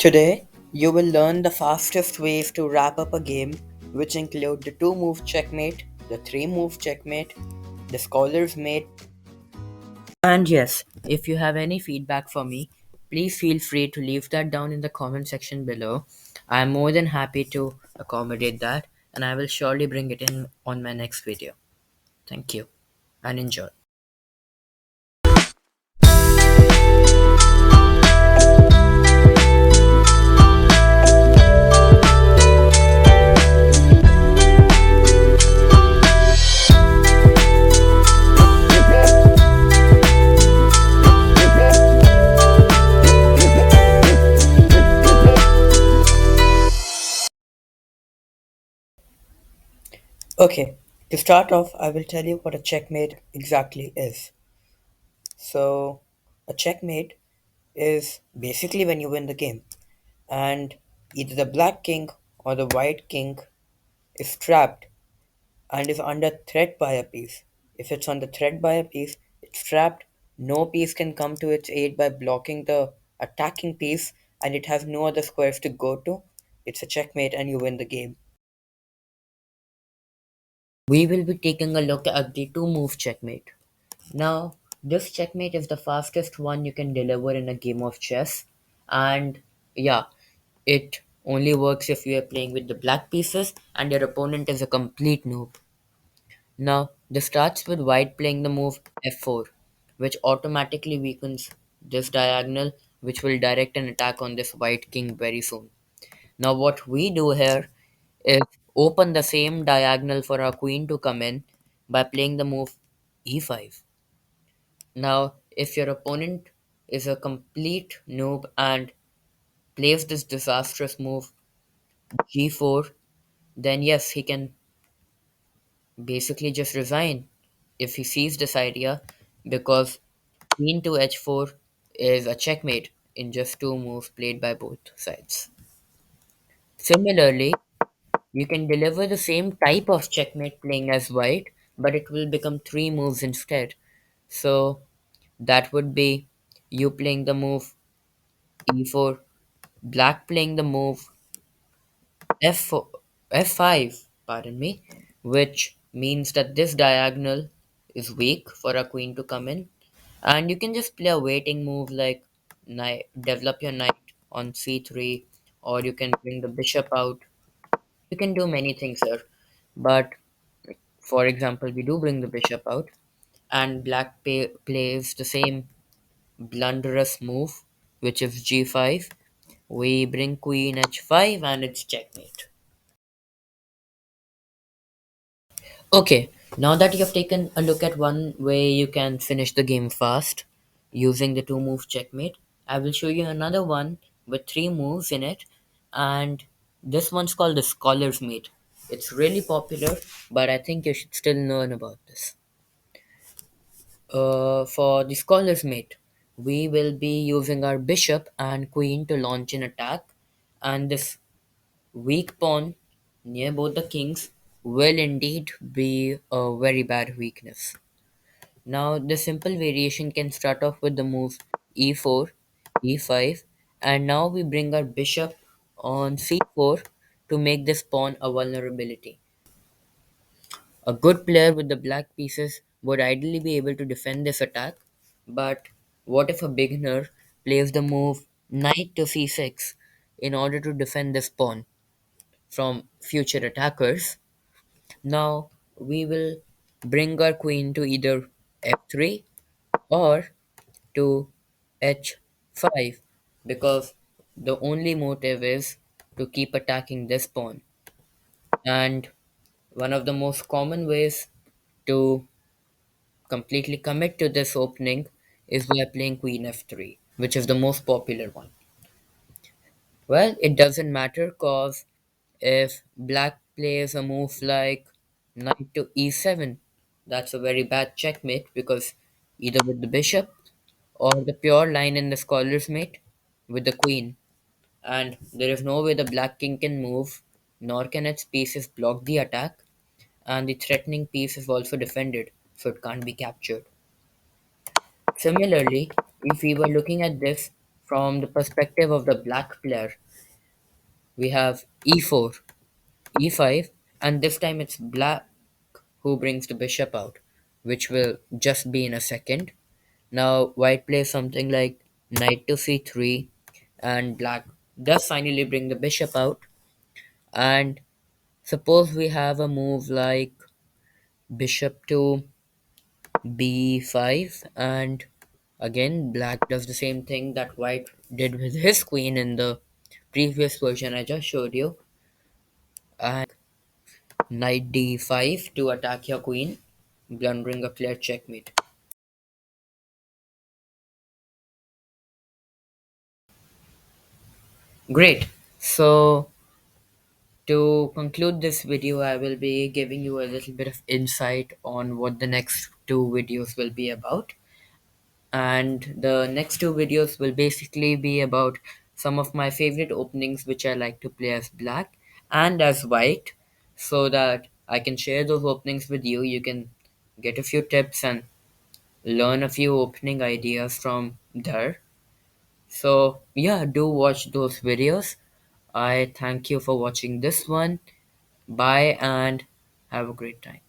Today, you will learn the fastest ways to wrap up a game, which include the 2 move checkmate, the 3 move checkmate, the scholar's mate. And yes, if you have any feedback for me, please feel free to leave that down in the comment section below. I am more than happy to accommodate that, and I will surely bring it in on my next video. Thank you and enjoy. Okay, to start off, I will tell you what a checkmate exactly is. So, a checkmate is basically when you win the game, and either the black king or the white king is trapped and is under threat by a piece. If it's under threat by a piece, it's trapped. No piece can come to its aid by blocking the attacking piece, and it has no other squares to go to. It's a checkmate, and you win the game. We will be taking a look at the 2 move checkmate. Now, this checkmate is the fastest one you can deliver in a game of chess, and yeah, it only works if you are playing with the black pieces and your opponent is a complete noob. Now, this starts with white playing the move f4, which automatically weakens this diagonal, which will direct an attack on this white king very soon. Now, what we do here is open the same diagonal for our queen to come in by playing the move e5. Now, if your opponent is a complete noob and plays this disastrous move g4, then yes, he can basically just resign if he sees this idea because queen to h4 is a checkmate in just 2 moves played by both sides. Similarly, you can deliver the same type of checkmate playing as white, but it will become 3 moves instead. So that would be you playing the move e4, black playing the move f4, f5, pardon me, which means that this diagonal is weak for a queen to come in. And you can just play a waiting move like knight, develop your knight on c3, or you can bring the bishop out. You can do many things here. But for example, we do bring the bishop out, and black plays the same blunderous move, which is g5. We bring queen h5, and it's checkmate. Okay, now that you have taken a look at one way you can finish the game fast using the 2 move checkmate, I will show you another one with 3 moves in it, and this one's called the Scholar's Mate. It's really popular, but I think you should still learn about this. For the Scholar's Mate, we will be using our bishop and queen to launch an attack, and this weak pawn near both the kings will indeed be a very bad weakness. Now, the simple variation can start off with the move e4, e5, and now we bring our bishop on c4 to make this pawn a vulnerability. A good player with the black pieces would ideally be able to defend this attack, but what if a beginner plays the move knight to c6 in order to defend this pawn from future attackers? Now we will bring our queen to either f3 or to h5 because the only motive is to keep attacking this pawn. And one of the most common ways to completely commit to this opening is by playing queen f3, which is the most popular one. Well, it doesn't matter because if black plays a move like knight to e7, that's a very bad checkmate because either with the bishop or the pure line in the scholar's mate with the queen, and there is no way the black king can move, nor can its pieces block the attack, and the threatening piece is also defended, so it can't be captured. Similarly, if we were looking at this from the perspective of the black player, we have e4, e5, and this time it's black who brings the bishop out, which will just be in a second. Now, white plays something like knight to c3, and black does finally bring the bishop out. And suppose we have a move like bishop to b5, and again, black does the same thing that white did with his queen in the previous version I just showed you. And knight d5 to attack your queen, blundering a clear checkmate. Great. So, to conclude this video, I will be giving you a little bit of insight on what the next two videos will be about. And the next two videos will basically be about some of my favorite openings which I like to play as black and as white, so that I can share those openings with you. You can get a few tips and learn a few opening ideas from there. So, yeah, do watch those videos. I thank you for watching this one. Bye and have a great time.